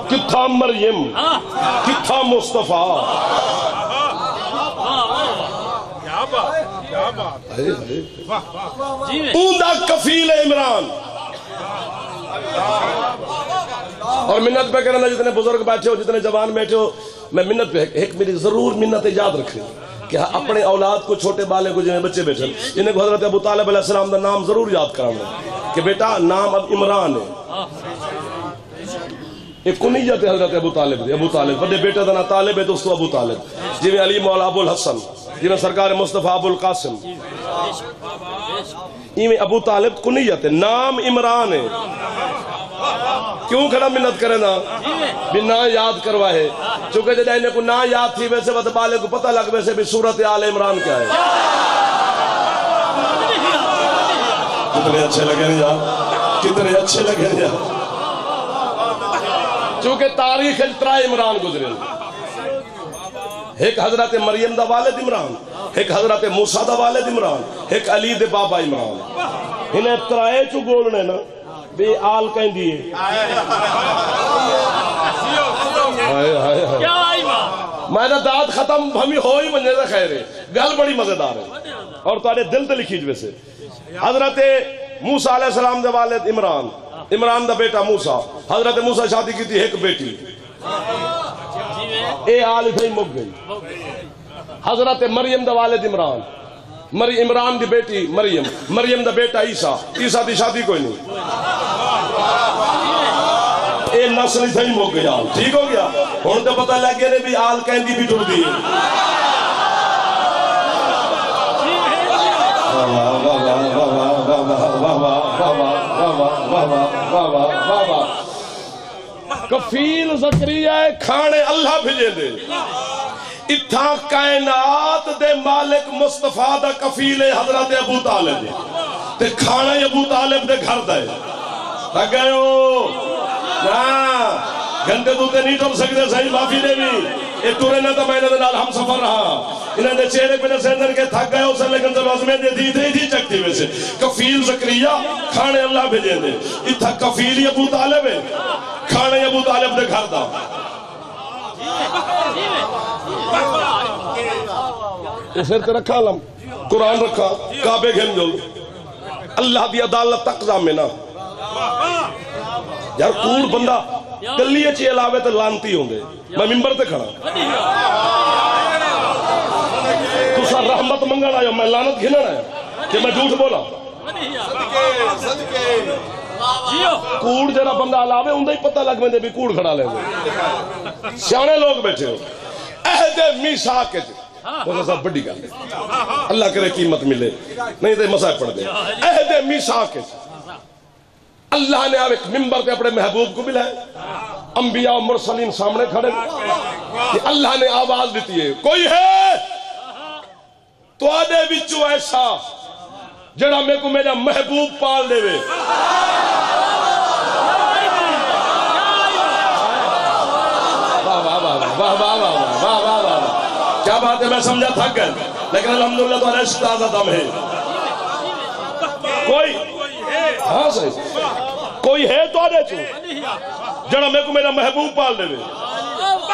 کتھا مریم کتھا مصطفیٰ اوندا کفیل عمران اور منت پہ کرنا جتنے بزرگ بیٹھے ہو جتنے جوان بیٹھے ہو میں منت پہ ایک میری ضرور منت یاد رکھیں کہ اپنے اولاد کو چھوٹے بالے کو جو بچے بیٹھے انہیں کو حضرت ابو طالب علیہ السلام دا نام ضرور یاد کرانا کہ بیٹا نام اب عمران ہے ایک کنیت ہے حضرت ابو طالب بڑے بیٹے دا نا طالب ہے دوستو ابو طالب جی میں علی مولا ابو الحسن جی میں سرکار مصطفیٰ ابو القاسم میں ابو طالب کنیت ہے نام عمران ہے کیوں کھڑا منت کرے نا بھی نا یاد کروا ہے چونکہ جب انہیں کو نا یاد تھی ویسے وقت بالے کو پتہ لگ ویسے بھی صورت آل عمران کیا ہے کتنے اچھے لگے نہیں جا کتنے اچھے لگے نہیں جا چونکہ تاریخ اترائے عمران گزرے ایک حضرت مریم دا والد عمران ایک حضرت موسیٰ دا والد عمران ایک علی دے بابا عمران انہیں اترائے چو گولنے نا بے آل کہیں دیئے میں نے داد ختم ہمیں ہوئی منجے سے خیر ہے گل بڑی مزیدار ہے اور تارے دل تے لکھی جوے سے حضرت موسیٰ علیہ السلام دے والد عمران دا بیٹا موسیٰ حضرت موسیٰ شادی کی تھی ایک بیٹی اے آل اتھائی مک گئی حضرت مریم دا والد عمران دی بیٹی مریم دا بیٹا عیسیٰ دی شادی کوئی نہیں اے نسل اتھائی مک گیا ٹھیک ہو گیا ہون تے پتہ لگ گئے بھی آل کہندی بھی ٹر دی کفیل زکریہ کھانے اللہ بھیجے دے اتھا کائنات دے مالک مصطفیٰ دا کفیل حضرت ابو طالب تے کھانا ابو طالب دے گھر دے گئے ہو گھنٹے دوتے نہیں ٹر سکتے صحیح معافی دے بھی اے تورے نہ تا میں نے نال ہم سفر رہا انہیں دے چہرے پہ سیندر کے تھک گئے اسے لیکن جب عظمیں دے دی چکتی میں سے کفیل زکریہ کھانے اللہ بھیجے دے اتھا کفیل ابو طالب ہے کھانے ابو طالب دے گھر دا اسے تے رکھا علم قرآن رکھا کعبے گھن جل اللہ دی عدالت تقضا میں نا یار کوڑ بندہ کلی اچھی علاوے تے لانتی ہوں گے میں ممبر تے کھڑا تو سا رحمت منگل آیا میں لانت گھنر آیا کہ میں جھوٹ بولا کوڑ جینا بندہ علاوے ہوں دے ہی پتہ لگ میں دے بھی کوڑ کھڑا لیں گے سیانے لوگ بیٹھے ہو عہد میثاق کے بہت صاحب بڑی گل اللہ کرے قیمت ملے نہیں تے مسائل پڑھ دے عہد میثاق کے اللہ نے آپ ایک ممبر پہ اپنے محبوب کو ملائے انبیاء و مرسلین سامنے کھڑے کہ اللہ نے آواز دیتی ہے کوئی ہے تو آدھے بچو ایسا جڑا میں کو میرا محبوب پال دے وے کیا بات ہے میں سمجھا تھک گئے لیکن الحمدللہ تو عشق تازہ دم ہے کوئی ہاں صحیح کوئی ہے تو آدھے چھو جڑا میں کو میرا محبوب پال دے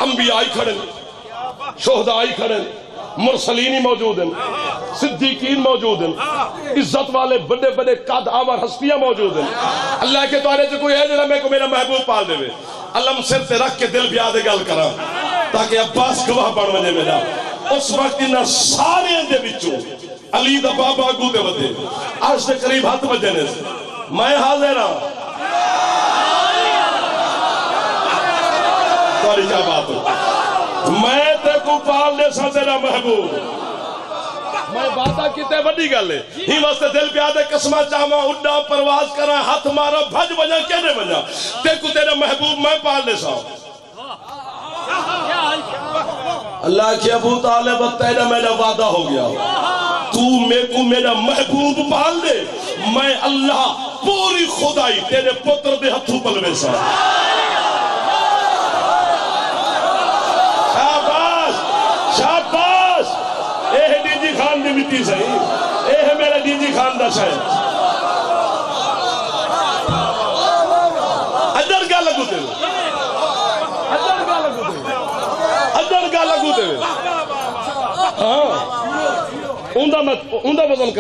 انبیاء ہی کھڑے شہداء ہی کھڑے مرسلین ہی موجود ہیں صدیقین موجود ہیں عزت والے بڑے بڑے قد آور ہستیاں موجود ہیں اللہ کے توارے سے کوئی ہے جڑا میں کو میرا محبوب پال دے علم سر تے رکھ کے دل بیادے گل کرا تاکہ عباس گواہ بڑھ مجھے میرا اس وقت انہا سارے دے بچوں علی دا بابا گو دے ودے آج دے قریب ہاتھ بجنے سے میں حاضر ہوں تواری کیا بات ہو میں تے کو پال دے سا تیرا محبوب میں باتاں کیتے بڑی گل ہے ہی واسطے دل پہ آدھے قسمہ چاہما اڈا پرواز کرا ہاتھ مارا بھج بجا کہنے بجا تے کو تیرا محبوب میں پال دے سا اللہ کی ابو طالب تیرا میرا وعدہ ہو گیا تو میں کو میرا محبوب پال دے میں اللہ پوری خدائی تیرے پتر دے ہتھوں پلوے سا شاباش اے ہے ڈی جی خان دی مٹی صحیح اے ہے میرا ڈی جی خان دا شاید گل اگو دے ہاں اوندا وزن